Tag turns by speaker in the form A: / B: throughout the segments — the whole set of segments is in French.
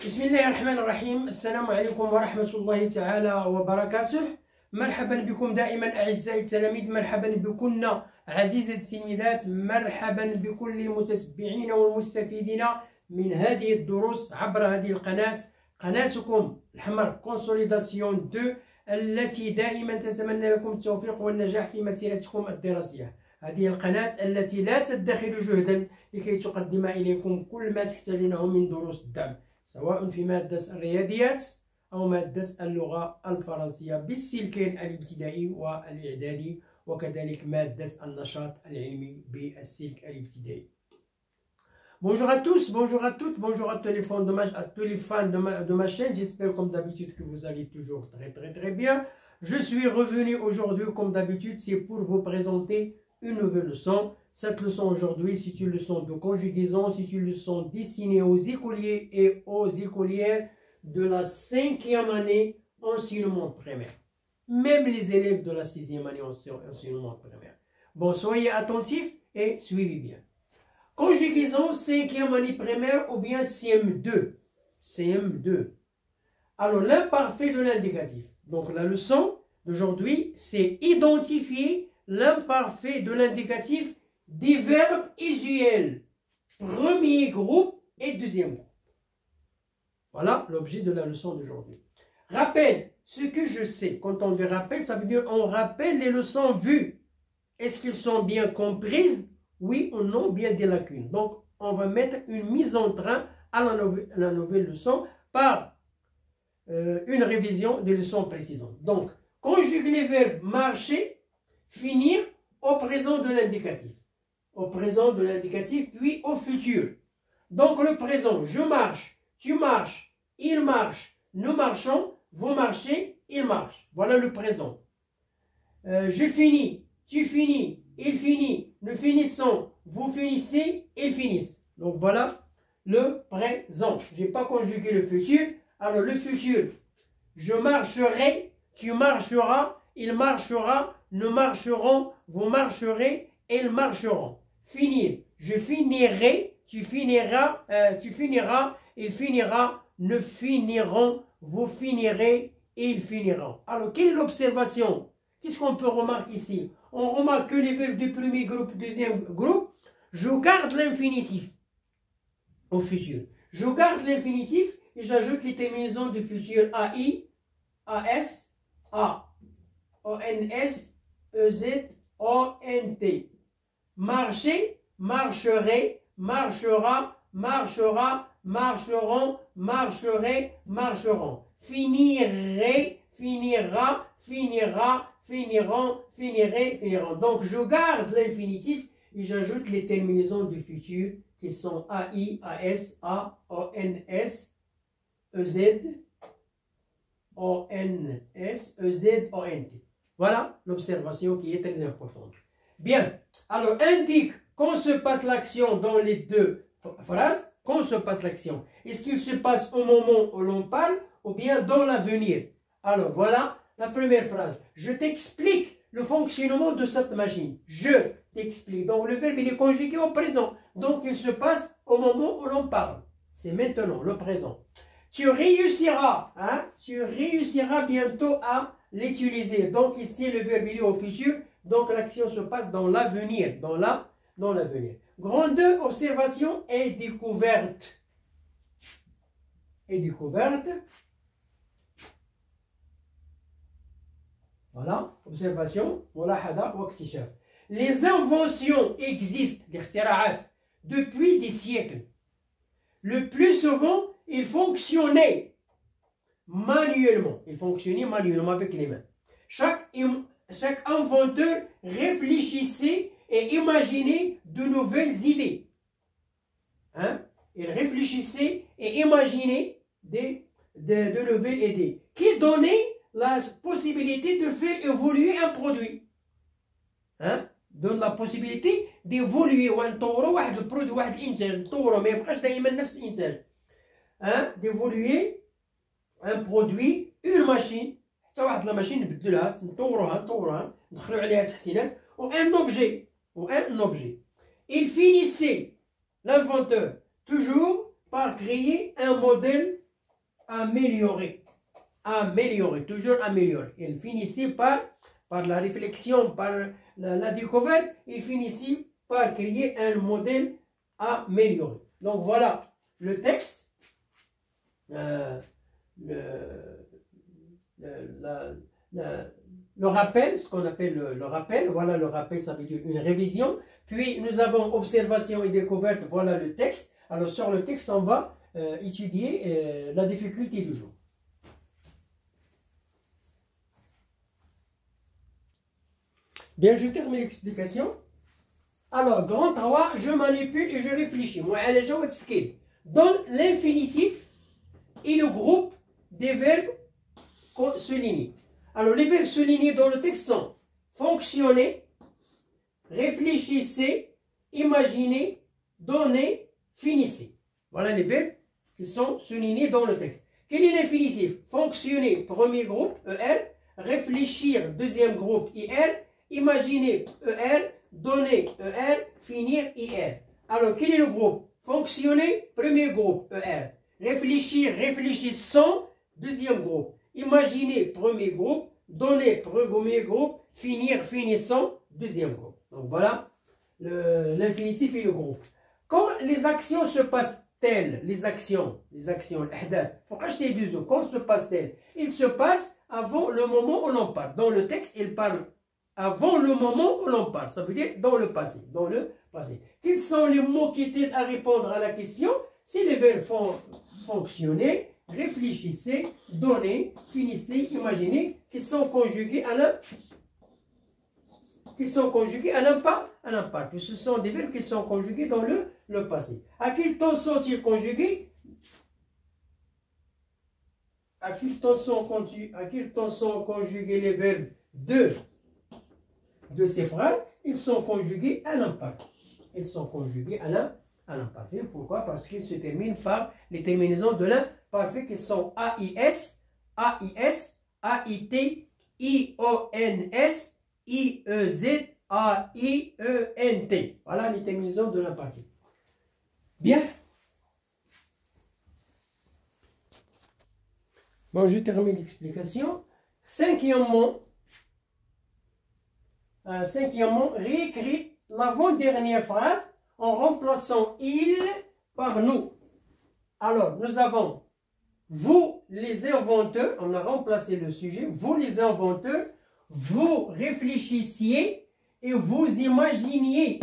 A: بسم الله الرحمن الرحيم. السلام عليكم ورحمة الله تعالى وبركاته. مرحبا بكم دائما أعزائي التلاميذ، مرحبا بكن عزيزي التلميذات، مرحبا بكل المتتبعين والمستفيدين من هذه الدروس عبر هذه القناة، قناتكم الحمر كونسوليداسيون 2 التي دائما تتمنى لكم التوفيق والنجاح في مسيرتكم الدراسية. هذه القناة التي لا تدخر جهدا لكي تقدم إليكم كل ما تحتاجونه من دروس الدعم، سواء في مادة الرياضيات أو مادة اللغة الفرنسية بالسلكين الابتدائي والإعدادي، وكذلك مادة النشاط العلمي بالسلك الابتدائي. Bonjour à tous, bonjour à toutes, bonjour à tous les fans de ma chaîne. J'espère comme d'habitude que vous allez toujours très bien. Je suis revenu aujourd'hui comme d'habitude, c'est pour vous présenter une nouvelle leçon. Cette leçon aujourd'hui, c'est une leçon de conjugaison, c'est une leçon destinée aux écoliers et aux écolières de la 5e année enseignement primaire. Même les élèves de la 6e année enseignement primaire. Bon, soyez attentifs et suivez bien. Conjugaison 5e année primaire ou bien CM2. CM2. Alors, l'imparfait de l'indicatif. Donc, la leçon d'aujourd'hui, c'est identifier l'imparfait de l'indicatif des verbes usuels. Premier groupe et deuxième groupe. Voilà l'objet de la leçon d'aujourd'hui. Rappel, ce que je sais. Quand on dit rappel, ça veut dire on rappelle les leçons vues. Est-ce qu'elles sont bien comprises? Oui ou non, bien des lacunes. Donc, on va mettre une mise en train à la nouvelle leçon par une révision des leçons précédentes. Donc, conjuguer les verbes marcher, finir au présent de l'indicatif. Au présent de l'indicatif, puis au futur. Donc, le présent, je marche, tu marches, il marche, nous marchons, vous marchez, il marche. Voilà le présent. Je finis, tu finis, il finit, nous finissons, vous finissez, ils finissent. Donc voilà le présent. Je n'ai pas conjugué le futur. Alors le futur, je marcherai, tu marcheras, il marchera, nous marcherons, vous marcherez, ils marcheront. Finir, je finirai, tu finiras, il finira, nous finirons, vous finirez, ils finiront. Alors quelle est l'observation? Qu'est-ce qu'on peut remarquer ici? On remarque que les verbes du premier groupe, deuxième groupe, je garde l'infinitif au futur. Je garde l'infinitif et j'ajoute les terminaisons du futur AI, AS, A, ONS, EZ, ONT. Marcher, marcherai, marchera, marchera, marcheront, marcherai, marcheront. Finirai, finira, finira, finiront, finirai, finiront. Donc, je garde l'infinitif et j'ajoute les terminaisons du futur qui sont AI, AS, A, ONS, EZ, ONS, EZ, ONT. Voilà l'observation qui est très importante. Bien, alors indique quand se passe l'action dans les deux phrases, quand se passe l'action. Est-ce qu'il se passe au moment où l'on parle ou bien dans l'avenir? Alors voilà la première phrase. Je t'explique le fonctionnement de cette machine. Je t'explique. Donc le verbe il est conjugué au présent. Donc il se passe au moment où l'on parle. C'est maintenant, le présent. Tu réussiras, hein? Tu réussiras bientôt à l'utiliser. Donc ici le verbe il est au futur. Donc l'action se passe dans l'avenir. Dans l'avenir. Grande 2, observation et découverte. Et découverte. Voilà, observation, mulahada ou اكتشاف. Les inventions existent, depuis des siècles. Le plus souvent, ils fonctionnaient manuellement. Ils fonctionnaient manuellement avec les mains. Chaque inventeur réfléchissait et imaginait de nouvelles idées. Hein? Il réfléchissait et imaginait de nouvelles idées qui donnaient la possibilité de faire évoluer un produit. Hein? Donne la possibilité d'évoluer ونطوروا واحد البرودوي واحد الانتاج نطوروا ما يبقاش دائما نفس الانتاج. Hein? D'évoluer un produit, une machine, حتى واحد لا ماشين نبدلوها نطوروها ندخلوا عليها تحسينات ou un objet. Il finissait l'inventeur toujours par créer un modèle améliorer. Améliorer, toujours améliorer. Il finissait par la réflexion, par la découverte, il finissait par créer un modèle amélioré. Donc voilà le texte, le rappel, ce qu'on appelle le rappel. Voilà, le rappel, ça veut dire une révision. Puis nous avons observation et découverte, voilà le texte. Alors sur le texte, on va étudier la difficulté du jour. Bien, je termine l'explication. Alors, grand 3, je manipule et je réfléchis. Moi, dans l'infinitif et le groupe des verbes soulignés. Alors, les verbes soulignés dans le texte sont fonctionner, réfléchissez, imaginez, donner, finissez. Voilà les verbes qui sont soulignés dans le texte. Quel est l'infinitif? Fonctionner, premier groupe, ER. Réfléchir, deuxième groupe, IR. Imaginer, ER. Donner, ER. Finir, IR. Alors, quel est le groupe? Fonctionner, premier groupe, ER. Réfléchir, réfléchissant, deuxième groupe. Imaginer, premier groupe. Donner, premier groupe. Finir, finissant, deuxième groupe. Donc voilà l'infinitif et le groupe. Quand les actions se passent-elles? Les actions, quand se passe-t-elle? Il se passe avant le moment où l'on parle. Dans le texte, il parle avant le moment où l'on parle. Ça veut dire dans le passé. Quels sont les mots qui t'aident à répondre à la question? Si les verbes font fonctionner, réfléchissez, donnez, finissez, imaginez, qui sont conjugués à l'impact. Ce sont des verbes qui sont conjugués dans le passé. À quel temps sont-ils conjugués? À quel temps sont conjugués les verbes de ces phrases? Ils sont conjugués à l'impact. Pourquoi? Parce qu'ils se terminent par les terminaisons de l'imparfait qui sont AIS, AIT, IONS, IEZ, AIENT. Voilà les terminaisons de l'imparfait. Bien. Bon, je termine l'explication. Cinquièmement, réécrit l'avant-dernière phrase en remplaçant il par nous. Alors, nous avons vous les inventeurs, on a remplacé le sujet, vous les inventeurs, vous réfléchissiez et vous imaginiez,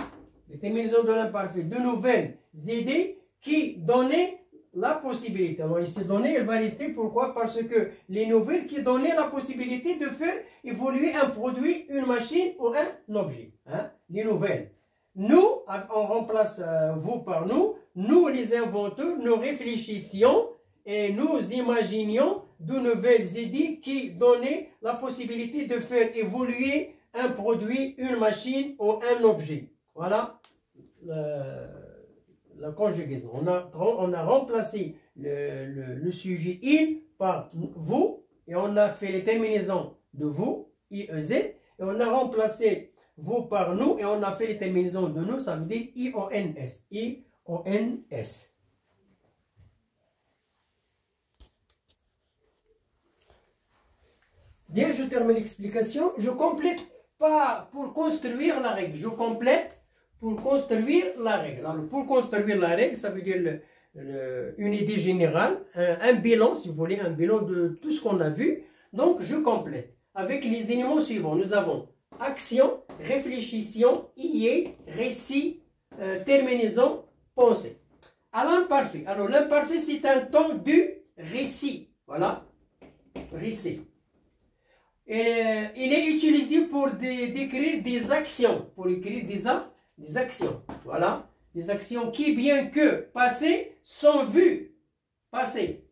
A: les terminaisons de l'imparfait, de nouvelles idées qui donnaient la possibilité. Alors ici donné, elle va rester, pourquoi? Parce que les nouvelles qui donnaient la possibilité de faire évoluer un produit, une machine ou un objet. Les nouvelles. Nous, on remplace vous par nous, nous les inventeurs, nous réfléchissions et nous imaginions de nouvelles idées qui donnaient la possibilité de faire évoluer un produit, une machine ou un objet. Voilà la conjugaison. On a remplacé le sujet il par vous et on a fait les terminaisons de vous, IEZ, et on a remplacé vous par nous et on a fait les terminaisons de nous, ça veut dire IONS. IONS. Bien, je termine l'explication. Je complète pas pour construire la règle. Je complète pour construire la règle. Alors, pour construire la règle, ça veut dire une idée générale, un bilan, si vous voulez, un bilan de tout ce qu'on a vu. Donc, je complète avec les éléments suivants. Nous avons action, réfléchissons, IE, récit, terminaison, pensée. À l'imparfait. Alors, l'imparfait, c'est un temps du récit. Voilà. Récit. Il est utilisé pour décrire des actions. Pour écrire des actions. Voilà. Des actions qui, bien que passées, sont vues. Passées.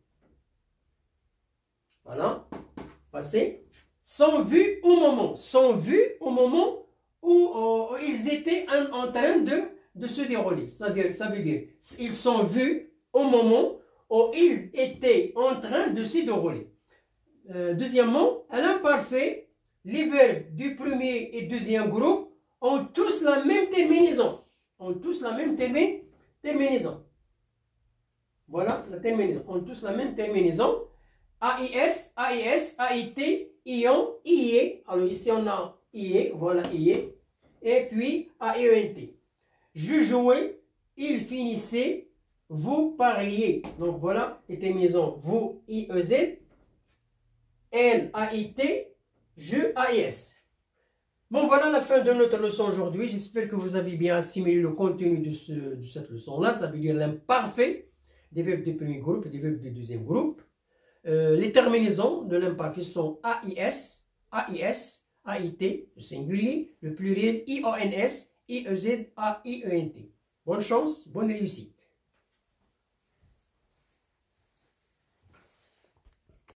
A: Voilà. Passées. Sont vues au moment. Sont vues au moment où ils étaient en train de se dérouler. Ça veut dire, ils sont vus au moment où ils étaient en train de se dérouler. Deuxièmement, à l'imparfait, les verbes du premier et deuxième groupe ont tous la même terminaison. Voilà la terminaison. Ont tous la même terminaison. AIS, AIS, AIT, ION, IE. Alors ici on a IE, voilà IE. Et puis AENT. Je jouais, il finissait, vous parliez. Donc voilà les terminaisons vous, IEZ, elle, AIT, je, AIS. Bon, voilà la fin de notre leçon aujourd'hui. J'espère que vous avez bien assimilé le contenu de cette leçon-là. Ça veut dire l'imparfait des verbes du premier groupe et des verbes du deuxième groupe. Les terminaisons de l'imparfait sont AIS, AIS, AIT, le singulier, le pluriel IONS, IEZ, AIENT. Bonne chance, bonne réussite.